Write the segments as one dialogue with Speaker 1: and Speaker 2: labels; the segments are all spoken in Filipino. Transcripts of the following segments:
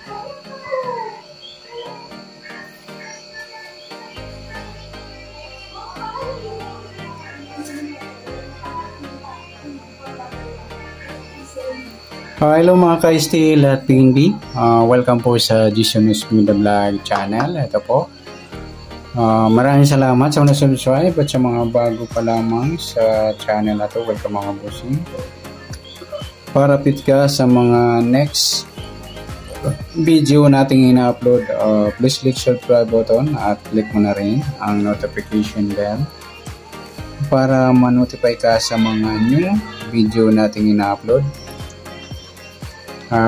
Speaker 1: Hello mga ka-STL at PNB. Welcome po sa Gisonus Media Vlog channel. Ito po. Maraming salamat sa mga subscribe at sa mga bago pa lamang sa channel na to. Welcome mga bossing. Para update ka sa mga next video nating ina-upload, please click subscribe button at click mo na rin ang notification bell para ma-notify ka sa mga new video nating ina-upload.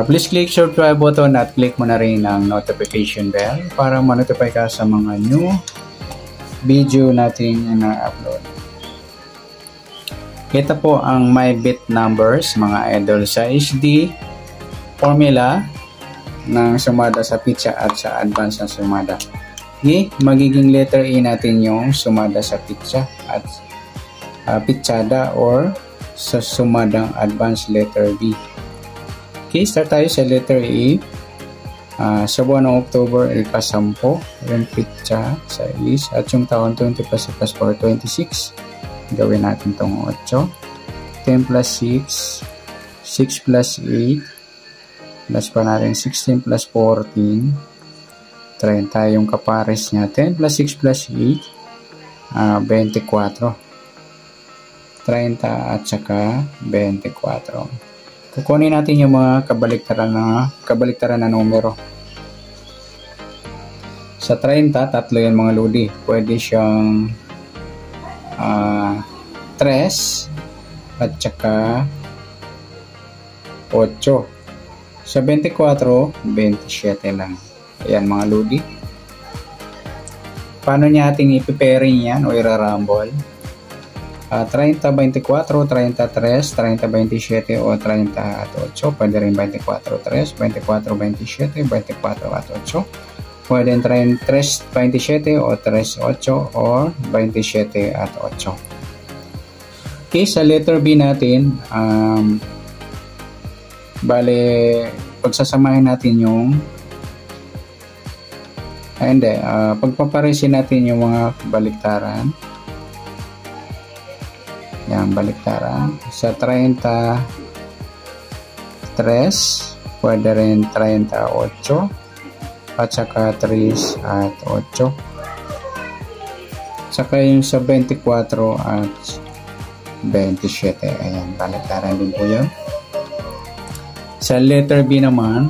Speaker 1: Please click subscribe button at click mo na rin ang notification bell para ma-notify ka sa mga new video nating ina-upload. Ito po ang my bit numbers mga idol sa HD formula ng sumada sa pitsa at sa advance na sumada. Okay, magiging letter A natin yung sumada sa pitsa at pitsada or sa sumadang advance letter B. Okay, start tayo sa letter A. Sa buwan ng October ay kasampo, yung pitsa sa is, at yung taon 20 plus 4, 26. Gawin natin itong 8. 10 plus 6, 6 plus 8, plus pa natin 16 plus 14, 30 yung kapares niya. 10 plus 6 plus 8, 24. 30 at saka 24. Kukunin natin yung mga kabaliktaran na numero. Sa 30, tatlo yan mga lodi. Pwede siyang 3 at saka 8. Sa 24, 27 lang. Ayan mga lodi. Paano natin ipipairing yan o irarambol? 30-24, 33, 30-27 o 30 at 8. Pwede rin 24-3, 24-27, 24 at 8. Pwede rin 3-27 o 3-8 or 27 at 8. Okay, sa letter B natin, bale, pagsasamahin natin yung pagpaparesin natin yung mga baliktaran. Yan, baliktaran. Sa 33, pwede rin 38 at saka 3 at 8. Saka yung sa 24 at 27. Ayan, baliktaran din po yun. Sa letter B naman,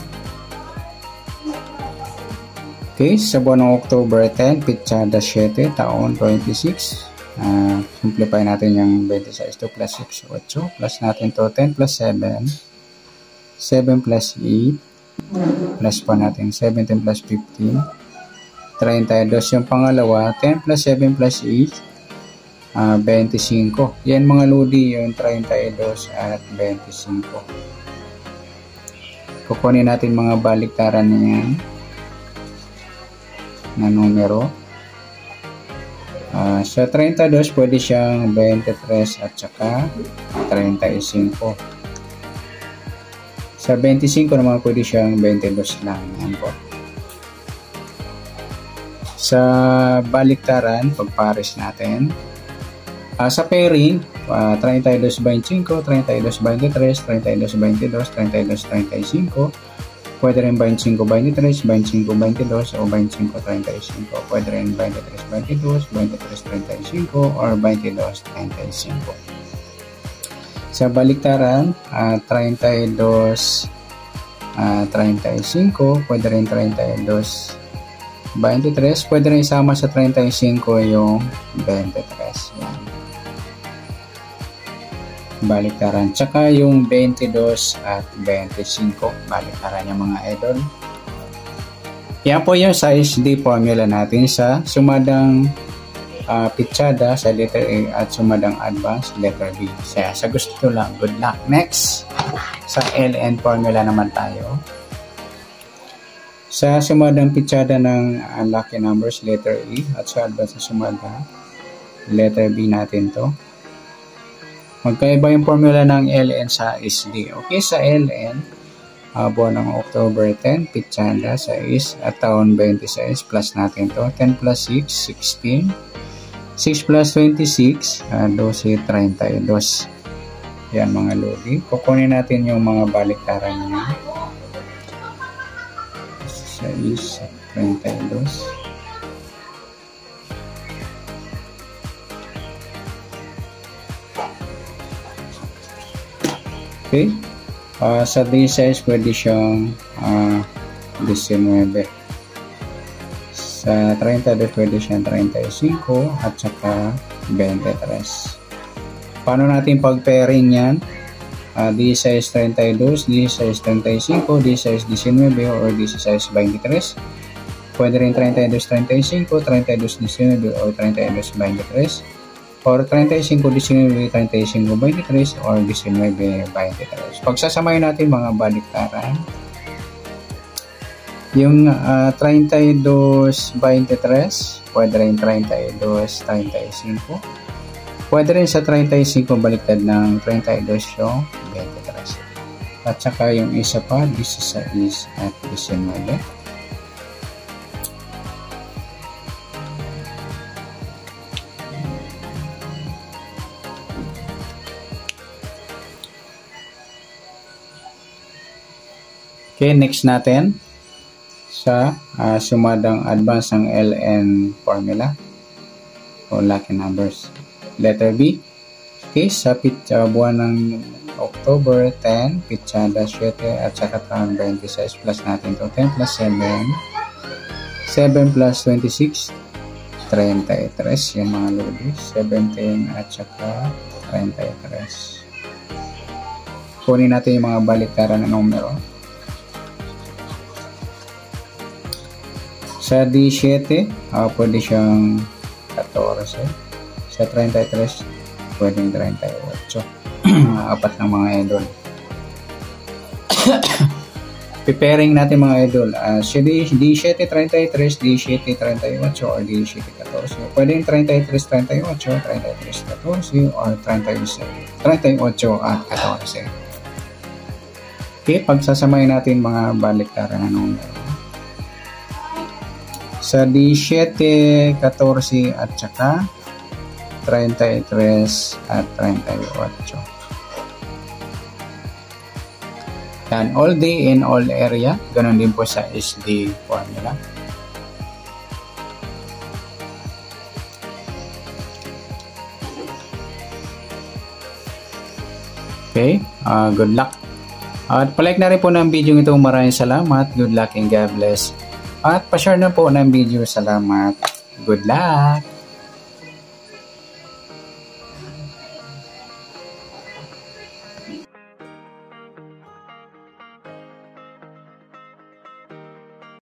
Speaker 1: okay, sa buwan ng October 10, pitsada 7, taon 26. Simplify natin yung 26 to plus 6, 8. Plus natin to 10 plus 7, 7 plus 8. Plus pa natin 17 plus 15, 32 yung pangalawa. 10 plus 7 plus 8, 25. Yan mga lodi yung 32 at 25. Kukunin natin mga baliktaran niyan na numero. Sa 32, pwede siyang 23 at saka 35. Sa 25 naman, pwede siyang 22 lang. Yan po. Sa baliktaran, pagpares natin. Sa pairing, 32-25, 32-23, 32-22, 32-35. Pwede rin 25-23, 25-22 o 25-35. Pwede rin 23-22, 23-35 or 22-35. Sa baliktaran, 32-35, pwede rin 32-23. Pwede rin isama sa 35 yung 23. Yan. Baliktaran. Tsaka yung 22 at 25. Baliktaran yung mga idol. Yan po yung sa SD formula natin sa sumadang pitsada sa letter A at sumadang advance letter B. Sa gusto lang. Good luck. Next, sa LN formula naman tayo. Sa sumadang pitsada ng lucky numbers letter A at sa advance na sumadang letter B natin to. Magkaiba yung formula ng LN sa SD. Okay, sa LN, buwan ng October 10, pitsada 6 at taon 26, plus natin to. 10 plus 6, 16. 6 plus 26, 12, 32. Yan mga lodi. Kukunin natin yung mga baliktaran niya. 6, 32. Okay. Sa D6 pwede siyang 19. Sa 32 pwede siyang 35 at saka 23. Paano natin pag-pairing yan? D6 32, D6 35, D6 19 or D6 23. Pwede rin 32 35, 32 19 or 32 23. Or 35, 19, 35, 23 or 19, 23. Pagsasamahin natin mga baliktaran. Yung 32, 23, pwede rin 32, 35. Pwede rin sa 35 baliktad ng 32 yung 23. At saka yung isa pa, 16 at 19. Okay, next natin sa sumadang advance ng LN formula o lucky numbers. Letter B. Okay, sa buwan ng October 10, pitsada 7 at saka taon 26, plus natin to 10 plus 7. 7 plus 26, 33. Yan mga lodi. 17 at saka 33. Kunin natin yung mga baliktaran na numero. Sa D7, pwede siyang 14. Sa 33, pwedeng 38. Apat ng mga idol. Preparing natin mga idol. Sa D7, 33, D7, 38, or D7, 14. Pwedeng 33, 38, 33, 14, or 38 at 14. Okay, pagsasamahin natin mga baliktaran na numero. Sa D7, 14 at saka 33 at 38. Yan, all day in all area. Ganon din po sa SD formula. Okay, good luck. At palike na rin po ng video ito. Maraming salamat. Good luck and God bless. At pa-share na po ng video. Salamat. Good luck!